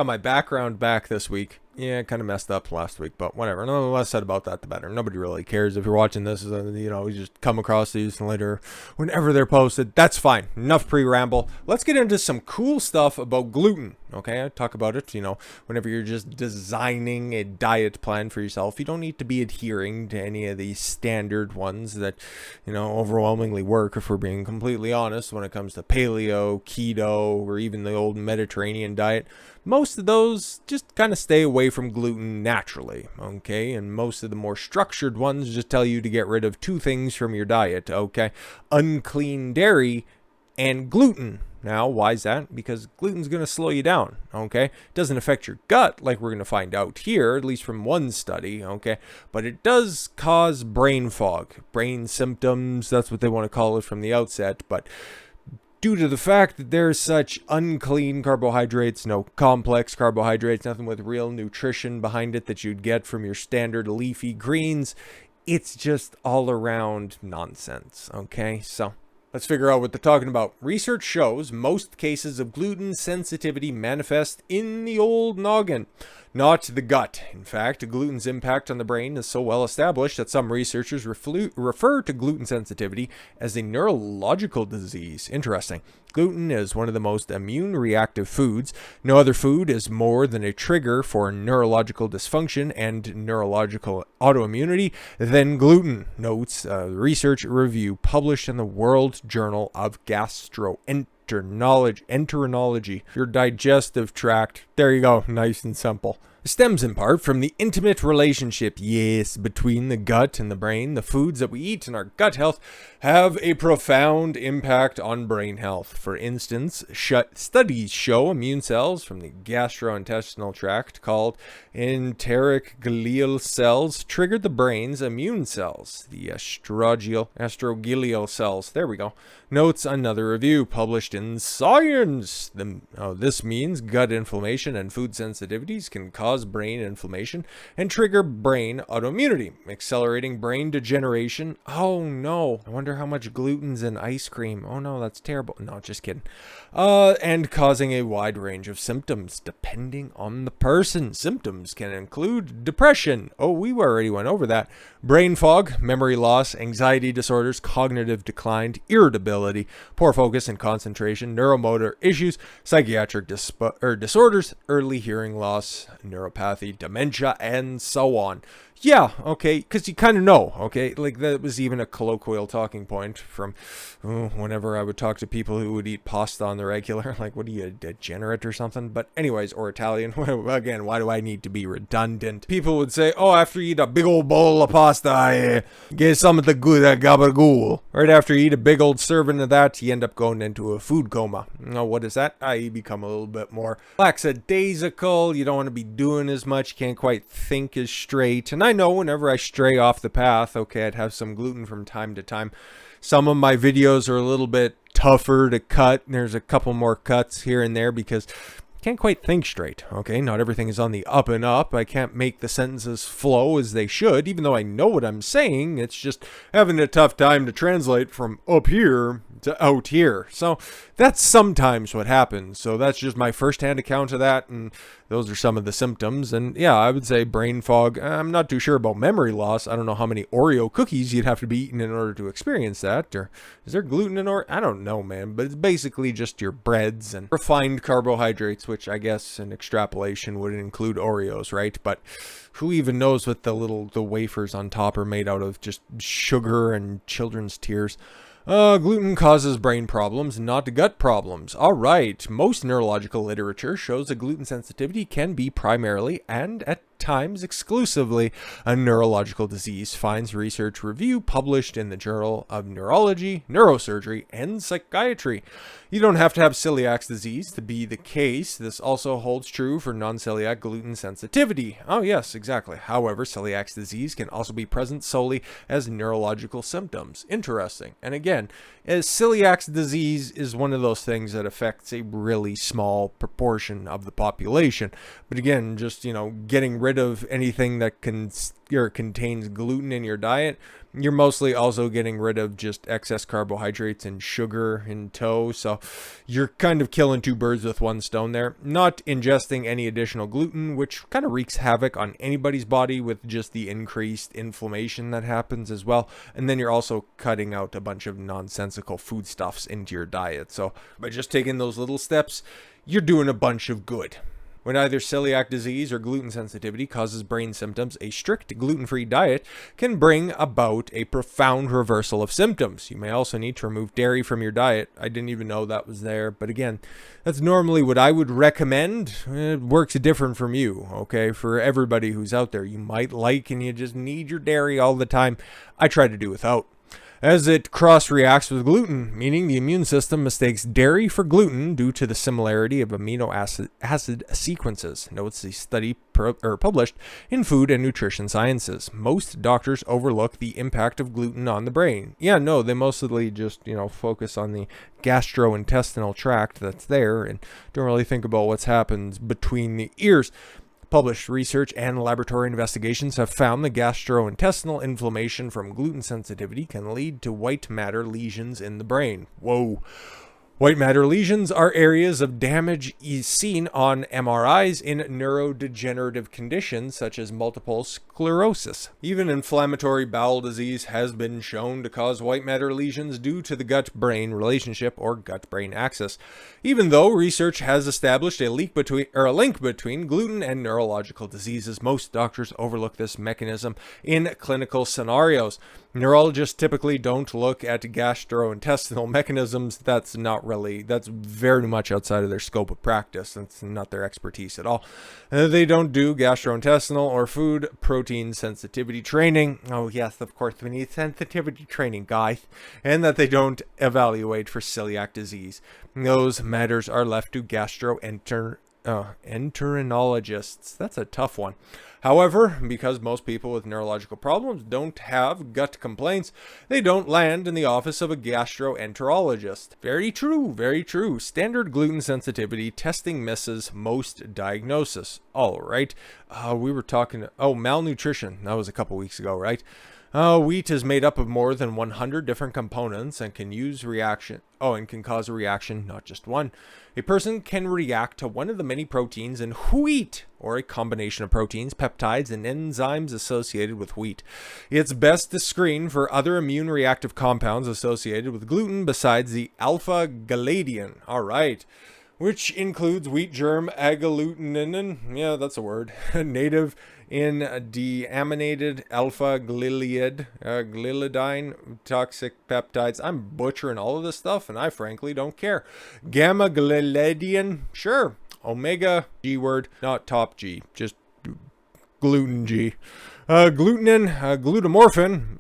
Got my background back this week. Yeah, kind of messed up last week, but whatever. No, the less said about that, the better. Nobody really cares if you're watching this. You just come across these later, whenever they're posted. That's fine. Enough pre-ramble. Let's get into some cool stuff about gluten. Okay, I talk about it. Whenever you're just designing a diet plan for yourself, you don't need to be adhering to any of these standard ones that, overwhelmingly work. If we're being completely honest, when it comes to paleo, keto, or even the old Mediterranean diet. Most of those just kind of stay away from gluten naturally, okay? And most of the more structured ones just tell you to get rid of two things from your diet, okay? Unclean dairy and gluten. Now, why is that? Because gluten's going to slow you down, okay? It doesn't affect your gut like we're going to find out here, at least from one study, okay? But it does cause brain fog, brain symptoms, that's what they want to call it from the outset, but due to the fact that there's such unclean carbohydrates, no complex carbohydrates, nothing with real nutrition behind it that you'd get from your standard leafy greens, it's just all around nonsense, okay? So let's figure out what they're talking about. Research shows most cases of gluten sensitivity manifest in the old noggin, not the gut. In fact, gluten's impact on the brain is so well established that some researchers refer to gluten sensitivity as a neurological disease. Interesting. Gluten is one of the most immune-reactive foods. No other food is more than a trigger for neurological dysfunction and neurological autoimmunity than gluten, notes a research review published in the World Journal of Gastroenterology. Your digestive tract. There you go. Nice and simple. Stems in part from the intimate relationship, yes, between the gut and the brain. The foods that we eat and our gut health have a profound impact on brain health. For instance, studies show immune cells from the gastrointestinal tract called enteric glial cells triggered the brain's immune cells, the astroglial cells. There we go. Notes another review published in Science. This means gut inflammation and food sensitivities can cause brain inflammation and trigger brain autoimmunity, accelerating brain degeneration. Oh no, I wonder how much gluten's in ice cream. Oh no, that's terrible. No, just kidding. And causing a wide range of symptoms depending on the person. Symptoms can include depression. Oh, we already went over that. Brain fog, memory loss, anxiety disorders, cognitive decline, irritability, poor focus and concentration, neuromotor issues, psychiatric disorders, early hearing loss, neuropathy, dementia, and so on. Yeah, okay, because you kind of know, okay? Like, that was even a colloquial talking point from whenever I would talk to people who would eat pasta on the regular. Like, what are you, a degenerate or something? But anyways, or Italian. Again, why do I need to be redundant? People would say, oh, after you eat a big old bowl of pasta, I get some of the good gabagool. Right after you eat a big old serving of that, you end up going into a food coma. Now, what is that? You become a little bit more lackadaisical. You don't want to be doing as much. You can't quite think as straight. And I know whenever I stray off the path, okay, I'd have some gluten from time to time. Some of my videos are a little bit tougher to cut. There's a couple more cuts here and there because I can't quite think straight, okay? Not everything is on the up and up. I can't make the sentences flow as they should, even though I know what I'm saying. It's just having a tough time to translate from up here to out here. So that's sometimes what happens. So that's just my first-hand account of that, and those are some of the symptoms. And yeah, I would say brain fog. I'm not too sure about memory loss. I don't know how many Oreo cookies you'd have to be eating in order to experience that. Or is there gluten in Oreo? I don't know, man. But it's basically just your breads and refined carbohydrates, which I guess in extrapolation would include Oreos, right? But who even knows what the wafers on top are made out of? Just sugar and children's tears. Gluten causes brain problems, not gut problems. All right. Most neurological literature shows that gluten sensitivity can be primarily and at times exclusively a neurological disease, finds research review published in the Journal of Neurology, Neurosurgery, and Psychiatry. You don't have to have celiac disease to be the case. This also holds true for non-celiac gluten sensitivity. Oh yes, exactly. However, celiac disease can also be present solely as neurological symptoms. Interesting. And again, as celiac disease is one of those things that affects a really small proportion of the population. But again, just, getting rid rid of anything that contains gluten in your diet, you're mostly also getting rid of just excess carbohydrates and sugar in tow. So you're kind of killing two birds with one stone there. Not ingesting any additional gluten, which kind of wreaks havoc on anybody's body with just the increased inflammation that happens as well. And then you're also cutting out a bunch of nonsensical foodstuffs into your diet. So by just taking those little steps, you're doing a bunch of good. When either celiac disease or gluten sensitivity causes brain symptoms, a strict gluten-free diet can bring about a profound reversal of symptoms. You may also need to remove dairy from your diet. I didn't even know that was there, but again, that's normally what I would recommend. It works different from you, okay? For everybody who's out there, you might like and you just need your dairy all the time. I try to do without, as it cross-reacts with gluten, meaning the immune system mistakes dairy for gluten due to the similarity of amino acid sequences, notes the study published in Food and Nutrition Sciences. Most doctors overlook the impact of gluten on the brain. Yeah, no, they mostly just, focus on the gastrointestinal tract that's there and don't really think about what's happens between the ears. Published research and laboratory investigations have found the gastrointestinal inflammation from gluten sensitivity can lead to white matter lesions in the brain. Whoa. White matter lesions are areas of damage seen on MRIs in neurodegenerative conditions such as multiple sclerosis. Even inflammatory bowel disease has been shown to cause white matter lesions due to the gut-brain relationship or gut-brain axis. Even though research has established a link between gluten and neurological diseases, most doctors overlook this mechanism in clinical scenarios. Neurologists typically don't look at gastrointestinal mechanisms. That's very much outside of their scope of practice. That's not their expertise at all. They don't do gastrointestinal or food protein sensitivity training. Oh yes, of course, we need sensitivity training, guys. And that they don't evaluate for celiac disease. Those matters are left to gastroenterologists. That's a tough one. However, because most people with neurological problems don't have gut complaints, they don't land in the office of a gastroenterologist. Very true, very true. Standard gluten sensitivity testing misses most diagnosis. All right. We were talking, malnutrition. That was a couple weeks ago, right? Wheat is made up of more than 100 different components and can cause a reaction, not just one. A person can react to one of the many proteins in wheat, or a combination of proteins, peptides, and enzymes associated with wheat. It's best to screen for other immune reactive compounds associated with gluten besides the alpha-galadian. All right. Which includes wheat germ agglutinin, yeah, that's a word, native in deaminated alpha-gliadine, toxic peptides. I'm butchering all of this stuff, and I frankly don't care. Gamma-gliadin, sure. Omega, G word, not top G, just gluten G. Glutenin, glutamorphin,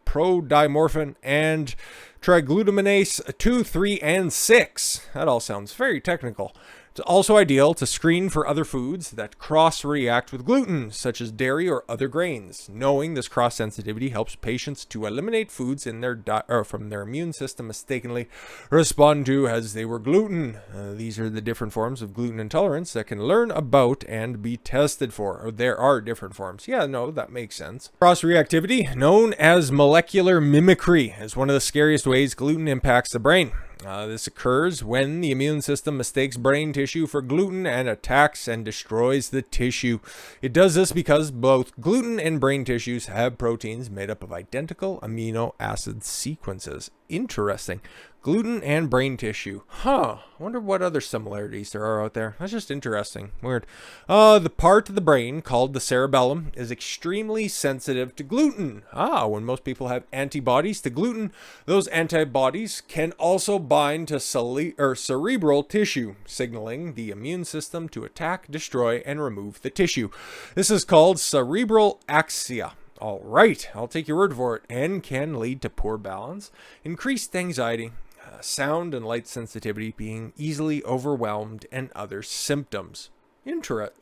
prodimorphin, and triglutaminase 2, 3, and 6. That all sounds very technical. It's also ideal to screen for other foods that cross-react with gluten, such as dairy or other grains. Knowing this cross-sensitivity helps patients to eliminate foods in their from their immune system mistakenly respond to as they were gluten. These are the different forms of gluten intolerance that can learn about and be tested for. Or there are different forms. Yeah, no, that makes sense. Cross-reactivity, known as molecular mimicry, is one of the scariest ways gluten impacts the brain. This occurs when the immune system mistakes brain tissue for gluten and attacks and destroys the tissue. It does this because both gluten and brain tissues have proteins made up of identical amino acid sequences. Interesting. Gluten and brain tissue. I wonder what other similarities there are out there. That's just interesting. Weird. The part of the brain called the cerebellum is extremely sensitive to gluten. When most people have antibodies to gluten, those antibodies can also bind to cerebral tissue, signaling the immune system to attack, destroy, and remove the tissue. This is called cerebral axia. All right, I'll take your word for it, and can lead to poor balance, increased anxiety, sound and light sensitivity, being easily overwhelmed, and other symptoms.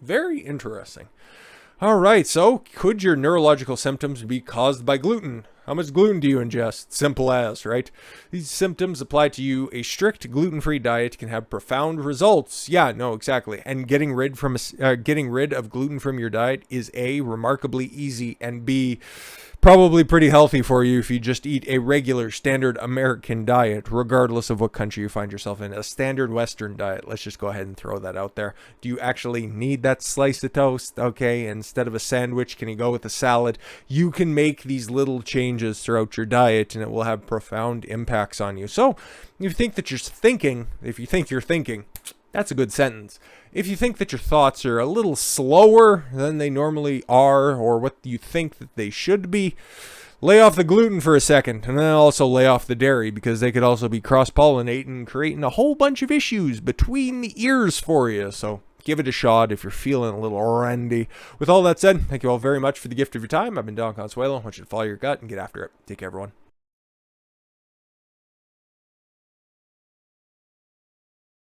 Very interesting. All right, so could your neurological symptoms be caused by gluten? How much gluten do you ingest? Simple as, right? These symptoms apply to you. A strict gluten-free diet can have profound results. Yeah, no, exactly. And getting rid of gluten from your diet is A, remarkably easy, and B, probably pretty healthy for you if you just eat a regular standard American diet, regardless of what country you find yourself in. A standard Western diet. Let's just go ahead and throw that out there. Do you actually need that slice of toast? Okay, instead of a sandwich, can you go with a salad? You can make these little changes throughout your diet and it will have profound impacts on you. So, if you think you're thinking, that's a good sentence. If you think that your thoughts are a little slower than they normally are, or what you think that they should be, lay off the gluten for a second, and then also lay off the dairy, because they could also be cross-pollinating, creating a whole bunch of issues between the ears for you. So give it a shot if you're feeling a little randy. With all that said, thank you all very much for the gift of your time. I've been Don Consuelo. I want you to follow your gut and get after it. Take care, everyone.